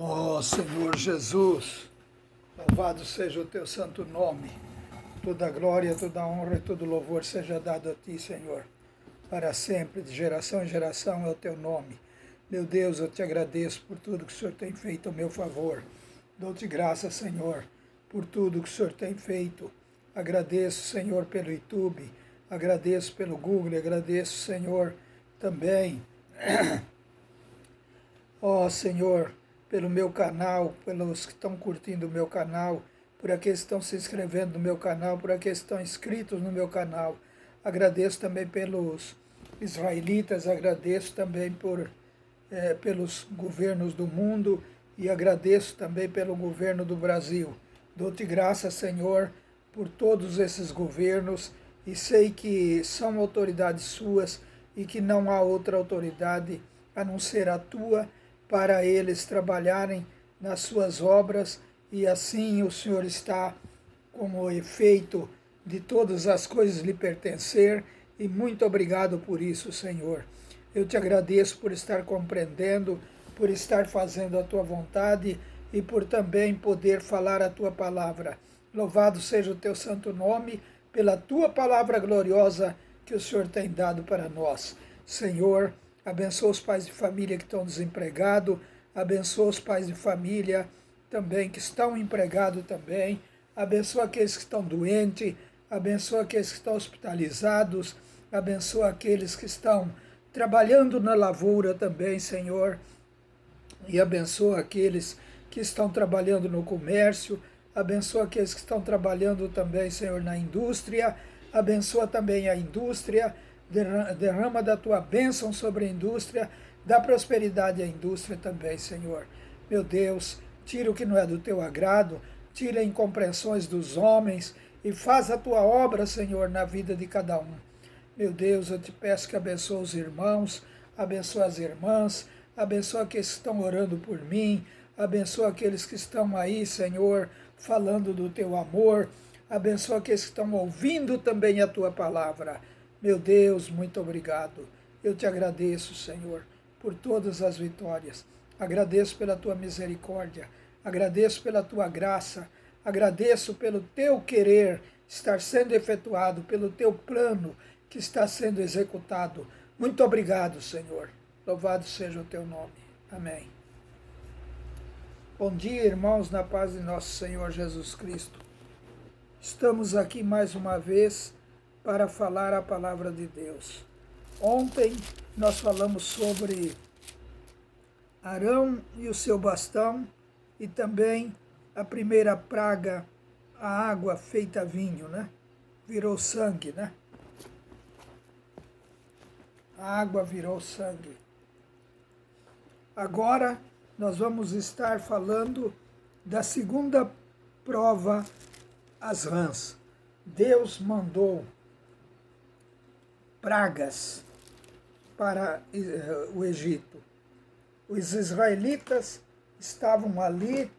Ó Senhor Jesus, louvado seja o teu santo nome. Toda glória, toda honra e todo louvor seja dado a ti, Senhor. Para sempre, de geração em geração é o teu nome. Meu Deus, eu te agradeço por tudo que o Senhor tem feito a meu favor. Dou-te graças, Senhor, por tudo que o Senhor tem feito. Agradeço, Senhor, pelo YouTube, agradeço pelo Google, agradeço, Senhor, também, ó Senhor, pelo meu canal, pelos que estão curtindo o meu canal, por aqueles que estão se inscrevendo no meu canal, por aqueles que estão inscritos no meu canal. Agradeço também pelos israelitas, agradeço também pelos governos do mundo e agradeço também pelo governo do Brasil. Dou-te graças, Senhor, por todos esses governos e sei que são autoridades suas e que não há outra autoridade a não ser a tua para eles trabalharem nas suas obras e assim o Senhor está como efeito de todas as coisas lhe pertencer e muito obrigado por isso, Senhor. Eu te agradeço por estar compreendendo, por estar fazendo a tua vontade e por também poder falar a tua palavra. Louvado seja o teu santo nome pela tua palavra gloriosa que o Senhor tem dado para nós. Senhor, abençoa os pais de família que estão desempregados, abençoa os pais de família também que estão empregados também, abençoa aqueles que estão doentes, abençoa aqueles que estão hospitalizados, abençoa aqueles que estão trabalhando na lavoura também, Senhor, e abençoa aqueles que estão trabalhando no comércio, abençoa aqueles que estão trabalhando também, Senhor, na indústria, abençoa também a indústria, derrama da tua bênção sobre a indústria, dá prosperidade à indústria também, Senhor. Meu Deus, tira o que não é do teu agrado, tira incompreensões dos homens e faz a tua obra, Senhor, na vida de cada um. Meu Deus, eu te peço que abençoe os irmãos, abençoe as irmãs, abençoa aqueles que estão orando por mim, abençoa aqueles que estão aí, Senhor, falando do teu amor, abençoa aqueles que estão ouvindo também a tua palavra. Meu Deus, muito obrigado. Eu te agradeço, Senhor, por todas as vitórias. Agradeço pela tua misericórdia, agradeço pela tua graça, agradeço pelo teu querer estar sendo efetuado, pelo teu plano que está sendo executado. Muito obrigado, Senhor. Louvado seja o teu nome. Amém. Bom dia, irmãos, na paz de nosso Senhor Jesus Cristo. Estamos aqui mais uma vez para falar a palavra de Deus. Ontem nós falamos sobre Arão e o seu bastão e também a primeira praga, a água feita vinho, né? Virou sangue, né? A água virou sangue. Agora nós vamos estar falando da segunda prova, as rãs. Deus mandou pragas para o Egito. Os israelitas estavam ali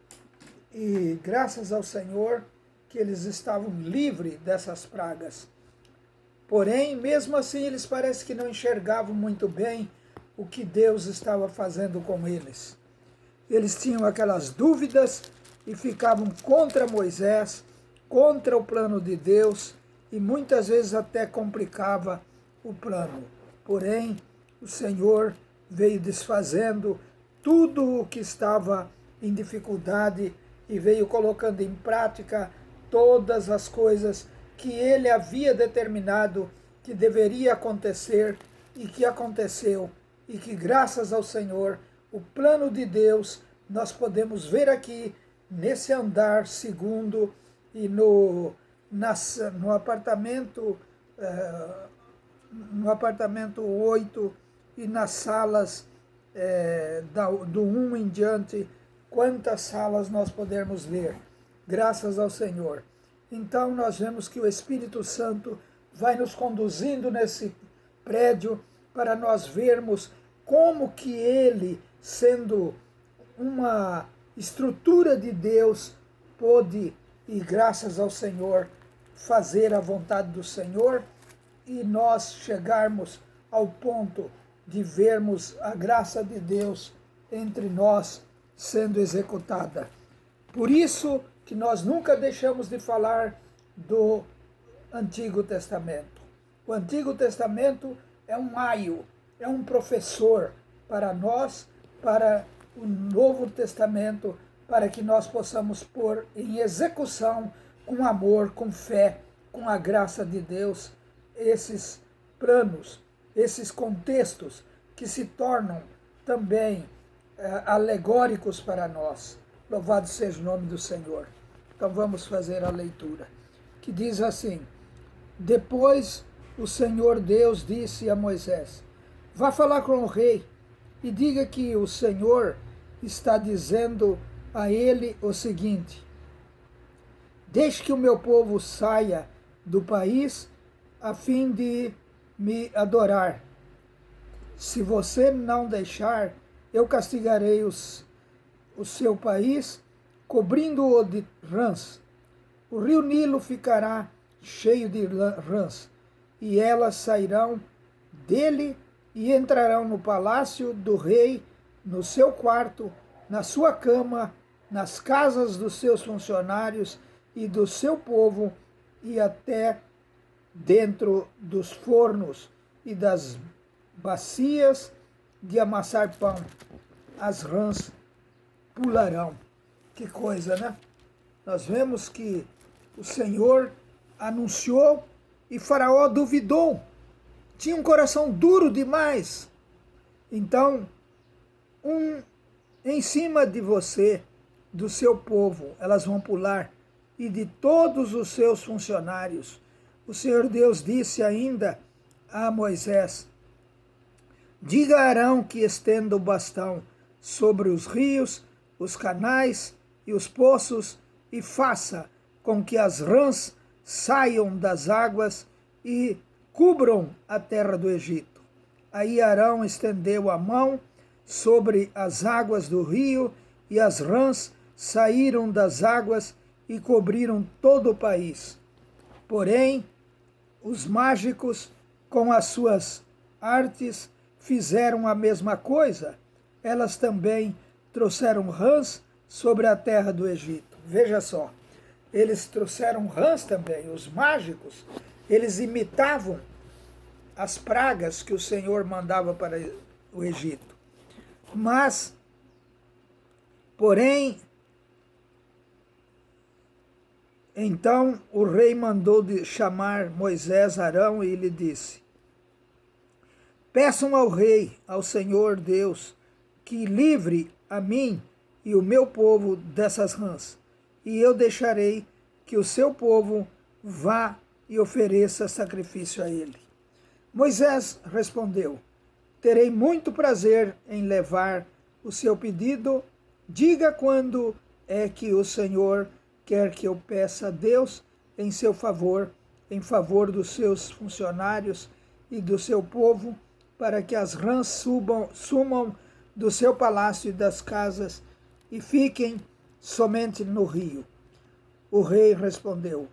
e graças ao Senhor que eles estavam livres dessas pragas. Porém, mesmo assim, eles parecem que não enxergavam muito bem o que Deus estava fazendo com eles. Eles tinham aquelas dúvidas e ficavam contra Moisés, contra o plano de Deus e muitas vezes até complicava o plano. Porém, o Senhor veio desfazendo tudo o que estava em dificuldade e veio colocando em prática todas as coisas que ele havia determinado que deveria acontecer e que aconteceu e que graças ao Senhor, o plano de Deus, nós podemos ver aqui nesse andar segundo e no apartamento no apartamento 8 e nas salas do 1 em diante, quantas salas nós podemos ver, graças ao Senhor. Então nós vemos que o Espírito Santo vai nos conduzindo nesse prédio para nós vermos como que ele, sendo uma estrutura de Deus, pôde, e graças ao Senhor, fazer a vontade do Senhor e nós chegarmos ao ponto de vermos a graça de Deus entre nós sendo executada. Por isso que nós nunca deixamos de falar do Antigo Testamento. O Antigo Testamento é um aio, é um professor para nós, para o Novo Testamento, para que nós possamos pôr em execução, com amor, com fé, com a graça de Deus, esses planos, esses contextos que se tornam também alegóricos para nós. Louvado seja o nome do Senhor. Então vamos fazer a leitura, que diz assim: Depois o Senhor Deus disse a Moisés: Vá falar com o rei e diga que o Senhor está dizendo a ele o seguinte: Deixe que o meu povo saia do país a fim de me adorar. Se você não deixar, eu castigarei o seu país, cobrindo-o de rãs. O rio Nilo ficará cheio de rãs, e elas sairão dele e entrarão no palácio do rei, no seu quarto, na sua cama, nas casas dos seus funcionários e do seu povo, e até dentro dos fornos e das bacias de amassar pão. As rãs pularão. Que coisa, né? Nós vemos que o Senhor anunciou e Faraó duvidou. Tinha um coração duro demais. Então, em cima de você, do seu povo, elas vão pular, e de todos os seus funcionários. O Senhor Deus disse ainda a Moisés: Diga a Arão que estenda o bastão sobre os rios, os canais e os poços, e faça com que as rãs saiam das águas e cubram a terra do Egito. Aí Arão estendeu a mão sobre as águas do rio, e as rãs saíram das águas e cobriram todo o país. Porém, os mágicos, com as suas artes, fizeram a mesma coisa. Elas também trouxeram rãs sobre a terra do Egito. Veja só, eles trouxeram rãs também. Os mágicos, eles imitavam as pragas que o Senhor mandava para o Egito. Mas, porém, então o rei mandou chamar Moisés, Arão, e lhe disse: Peçam ao rei, ao Senhor Deus, que livre a mim e o meu povo dessas rãs, e eu deixarei que o seu povo vá e ofereça sacrifício a ele. Moisés respondeu: Terei muito prazer em levar o seu pedido. Diga quando é que o Senhor quer que eu peça a Deus em seu favor, em favor dos seus funcionários e do seu povo, para que as rãs sumam do seu palácio e das casas e fiquem somente no rio. O rei respondeu: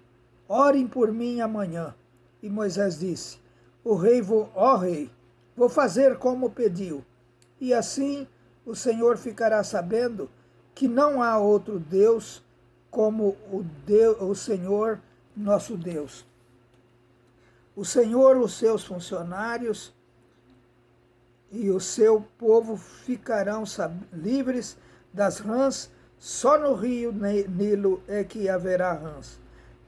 Orem por mim amanhã. E Moisés disse: Ó rei, vou fazer como pediu. E assim o Senhor ficará sabendo que não há outro Deus como o Senhor nosso Deus. O Senhor, os seus funcionários e o seu povo ficarão livres das rãs. Só no rio Nilo é que haverá rãs.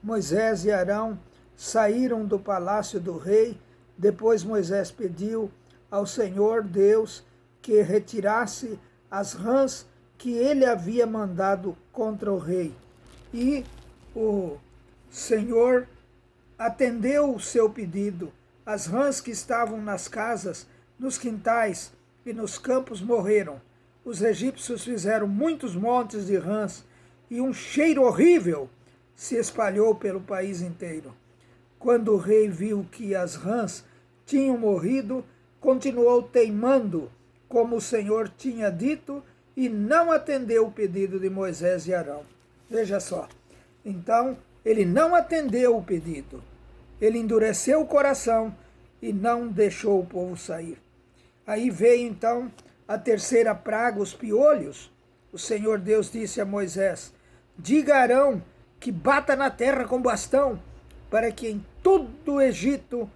Moisés e Arão saíram do palácio do rei. Depois Moisés pediu ao Senhor Deus que retirasse as rãs que ele havia mandado contra o rei. E o Senhor atendeu o seu pedido. As rãs que estavam nas casas, nos quintais e nos campos morreram. Os egípcios fizeram muitos montes de rãs, e um cheiro horrível se espalhou pelo país inteiro. Quando o rei viu que as rãs tinham morrido, continuou teimando, como o Senhor tinha dito, e não atendeu o pedido de Moisés e Arão. Veja só. Então, ele não atendeu o pedido. Ele endureceu o coração e não deixou o povo sair. Aí veio, então, a terceira praga, os piolhos, o Senhor Deus disse a Moisés: diga a Arão que bata na terra com bastão, para que em todo o Egito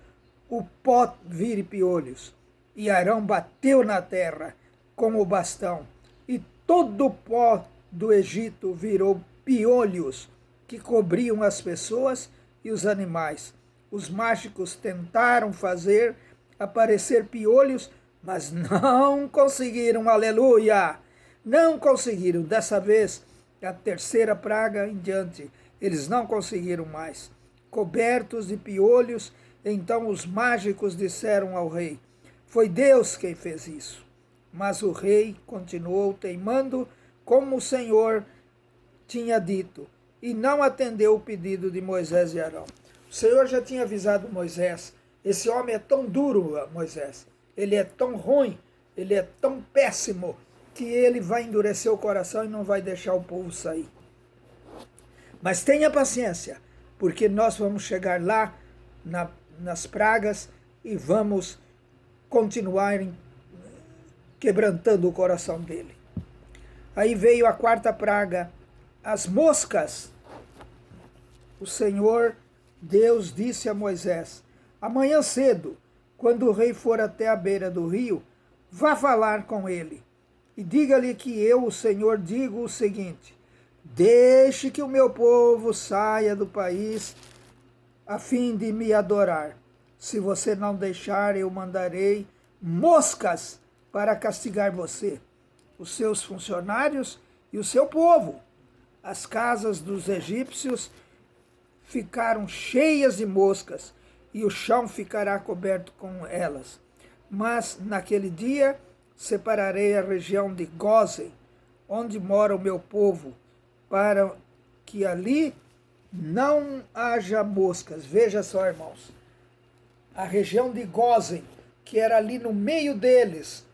o pó vire piolhos. E Arão bateu na terra com o bastão, e todo o pó do Egito virou piolhos que cobriam as pessoas e os animais. Os mágicos tentaram fazer aparecer piolhos, mas não conseguiram, aleluia! Não conseguiram. Dessa vez, a terceira praga em diante, eles não conseguiram mais. Cobertos de piolhos, então os mágicos disseram ao rei: foi Deus quem fez isso. Mas o rei continuou teimando como o Senhor tinha dito, e não atendeu o pedido de Moisés e Arão. O Senhor já tinha avisado Moisés: esse homem é tão duro, Moisés, ele é tão ruim, ele é tão péssimo, que ele vai endurecer o coração e não vai deixar o povo sair. Mas tenha paciência, porque nós vamos chegar lá nas pragas e vamos continuar quebrantando o coração dele. Aí veio a quarta praga, as moscas. O Senhor Deus disse a Moisés: amanhã cedo, quando o rei for até a beira do rio, vá falar com ele. E diga-lhe que eu, o Senhor, digo o seguinte: deixe que o meu povo saia do país a fim de me adorar. Se você não deixar, eu mandarei moscas para castigar você, os seus funcionários e o seu povo. As casas dos egípcios ficaram cheias de moscas, e o chão ficará coberto com elas. Mas naquele dia separarei a região de Gósen, onde mora o meu povo, para que ali não haja moscas. Veja só, irmãos, a região de Gósen, que era ali no meio deles,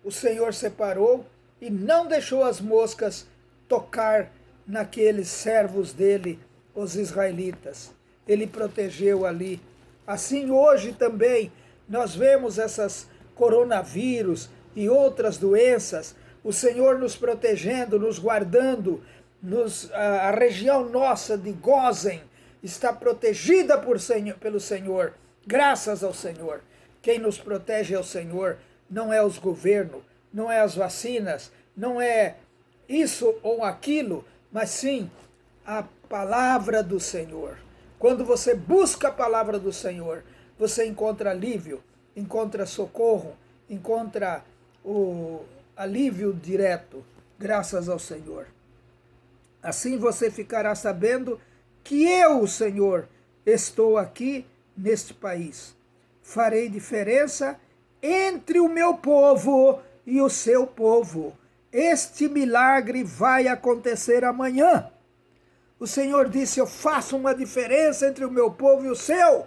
o Senhor separou e não deixou as moscas tocar naqueles servos dele, os israelitas. Ele protegeu ali. Assim hoje também nós vemos essas coronavírus e outras doenças, o Senhor nos protegendo, nos guardando, a região nossa de Gósen está protegida pelo Senhor, graças ao Senhor. Quem nos protege é o Senhor, não é os governos, não é as vacinas, não é isso ou aquilo, mas sim a palavra do Senhor. Quando você busca a palavra do Senhor, você encontra alívio, encontra socorro, encontra o alívio direto, graças ao Senhor. Assim você ficará sabendo que eu, o Senhor, estou aqui neste país. Farei diferença entre o meu povo e o seu povo. Este milagre vai acontecer amanhã. O Senhor disse: eu faço uma diferença entre o meu povo e o seu.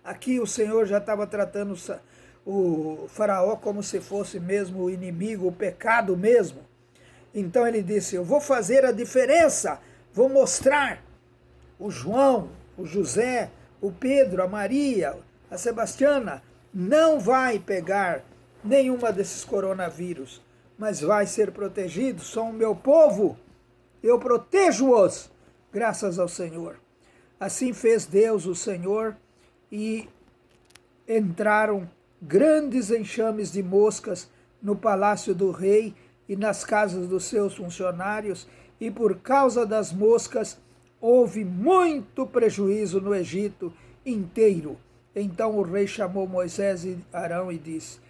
Aqui o Senhor já estava tratando o faraó como se fosse mesmo o inimigo, o pecado mesmo. Então ele disse: eu vou fazer a diferença, vou mostrar. O João, o José, o Pedro, a Maria, a Sebastiana, não vai pegar nenhuma desses coronavírus, mas vai ser protegido, são o meu povo, eu protejo-os, graças ao Senhor. Assim fez Deus, o Senhor, e entraram grandes enxames de moscas no palácio do rei e nas casas dos seus funcionários, e por causa das moscas houve muito prejuízo no Egito inteiro. Então o rei chamou Moisés e Arão e disse: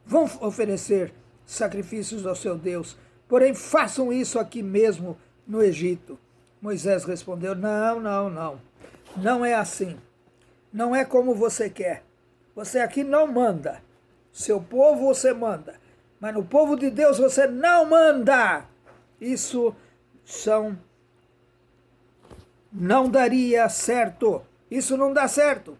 vão oferecer sacrifícios ao seu Deus, porém façam isso aqui mesmo no Egito. Moisés respondeu: não é assim. Não é como você quer. Você aqui não manda. Seu povo você manda. Mas no povo de Deus você não manda. Isso não daria certo. Isso não dá certo.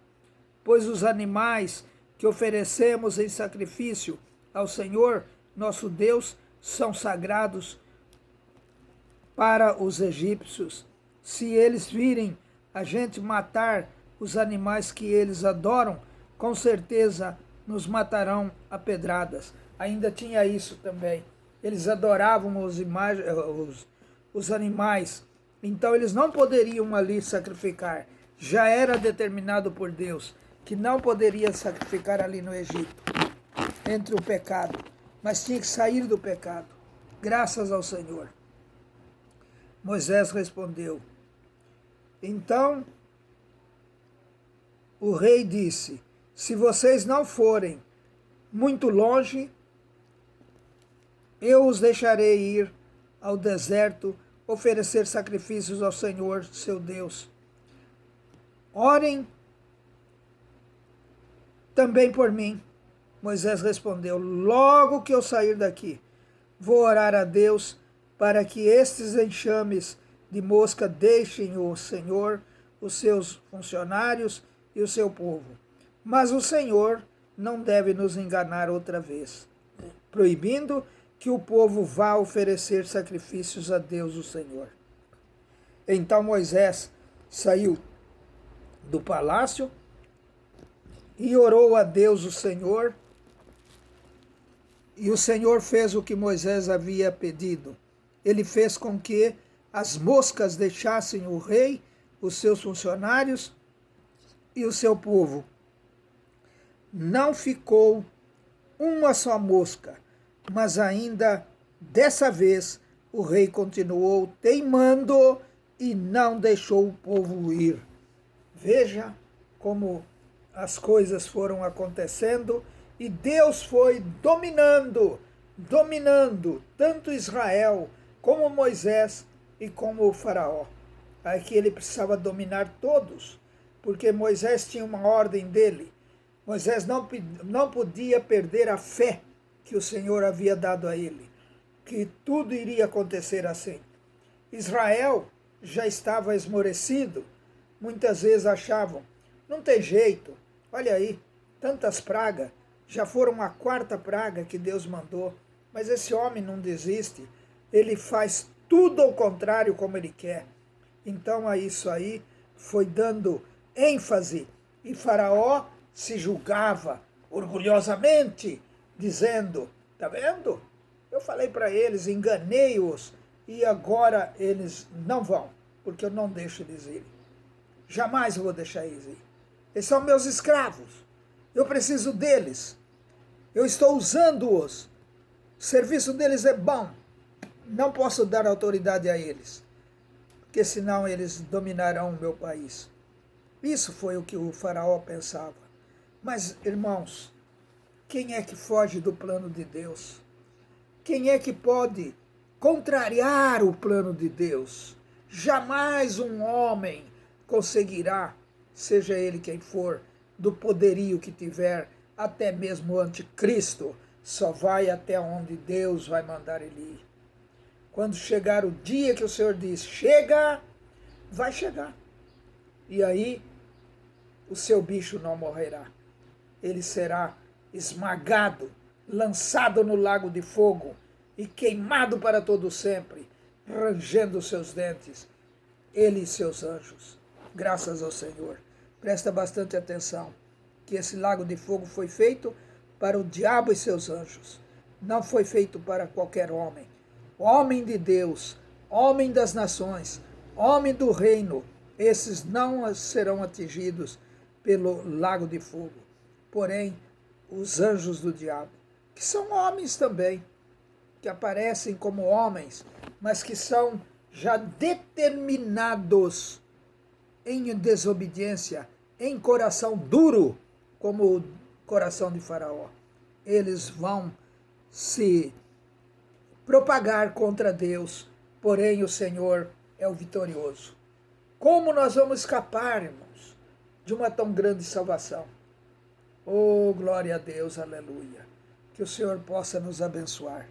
Pois os animais que oferecemos em sacrifício ao Senhor, nosso Deus, são sagrados para os egípcios. Se eles virem a gente matar os animais que eles adoram, com certeza nos matarão a pedradas. Ainda tinha isso também. eles adoravam os animais, então eles não poderiam ali sacrificar. Já era determinado por Deus que não poderia sacrificar ali no Egito, entre o pecado, mas tinha que sair do pecado, graças ao Senhor. Moisés respondeu. Então o rei disse: se vocês não forem muito longe, eu os deixarei ir ao deserto oferecer sacrifícios ao Senhor, seu Deus. Orem também por mim. Moisés respondeu: logo que eu sair daqui, vou orar a Deus para que estes enxames de mosca deixem o Senhor, os seus funcionários e o seu povo. Mas o Senhor não deve nos enganar outra vez, proibindo que o povo vá oferecer sacrifícios a Deus, o Senhor. Então Moisés saiu do palácio e orou a Deus, o Senhor, e o Senhor fez o que Moisés havia pedido. Ele fez com que as moscas deixassem o rei, os seus funcionários e o seu povo. Não ficou uma só mosca, mas ainda dessa vez o rei continuou teimando e não deixou o povo ir. Veja como as coisas foram acontecendo e Deus foi dominando tanto Israel como Moisés e como o faraó. Aqui ele precisava dominar todos, porque Moisés tinha uma ordem dele. Moisés não podia perder a fé que o Senhor havia dado a ele, que tudo iria acontecer assim. Israel já estava esmorecido, muitas vezes achavam, não tem jeito, olha aí, tantas pragas, já foram a 4ª praga que Deus mandou, mas esse homem não desiste, ele faz tudo ao contrário como ele quer. Então a isso aí foi dando ênfase, e Faraó se julgava orgulhosamente, dizendo, tá vendo? Eu falei para eles, enganei-os, e agora eles não vão, porque eu não deixo eles irem. Jamais eu vou deixar eles ir. Eles são meus escravos. Eu preciso deles. Eu estou usando-os. O serviço deles é bom. Não posso dar autoridade a eles, porque senão eles dominarão o meu país. Isso foi o que o faraó pensava. Mas, irmãos, quem é que foge do plano de Deus? Quem é que pode contrariar o plano de Deus? Jamais um homem conseguirá, seja ele quem for, do poderio que tiver, até mesmo o anticristo, só vai até onde Deus vai mandar ele ir. Quando chegar o dia que o Senhor diz, chega, vai chegar. E aí, o seu bicho não morrerá. Ele será esmagado, lançado no lago de fogo e queimado para todo sempre, rangendo seus dentes, ele e seus anjos. Graças ao Senhor. Presta bastante atenção, que esse lago de fogo foi feito para o diabo e seus anjos. Não foi feito para qualquer homem. Homem de Deus, homem das nações, homem do reino, esses não serão atingidos pelo lago de fogo. Porém, os anjos do diabo, que são homens também, que aparecem como homens, mas que são já determinados em desobediência, em coração duro, como o coração de Faraó. Eles vão se propagar contra Deus, porém o Senhor é o vitorioso. Como nós vamos escapar, irmãos, de uma tão grande salvação? Oh, glória a Deus, aleluia. Que o Senhor possa nos abençoar.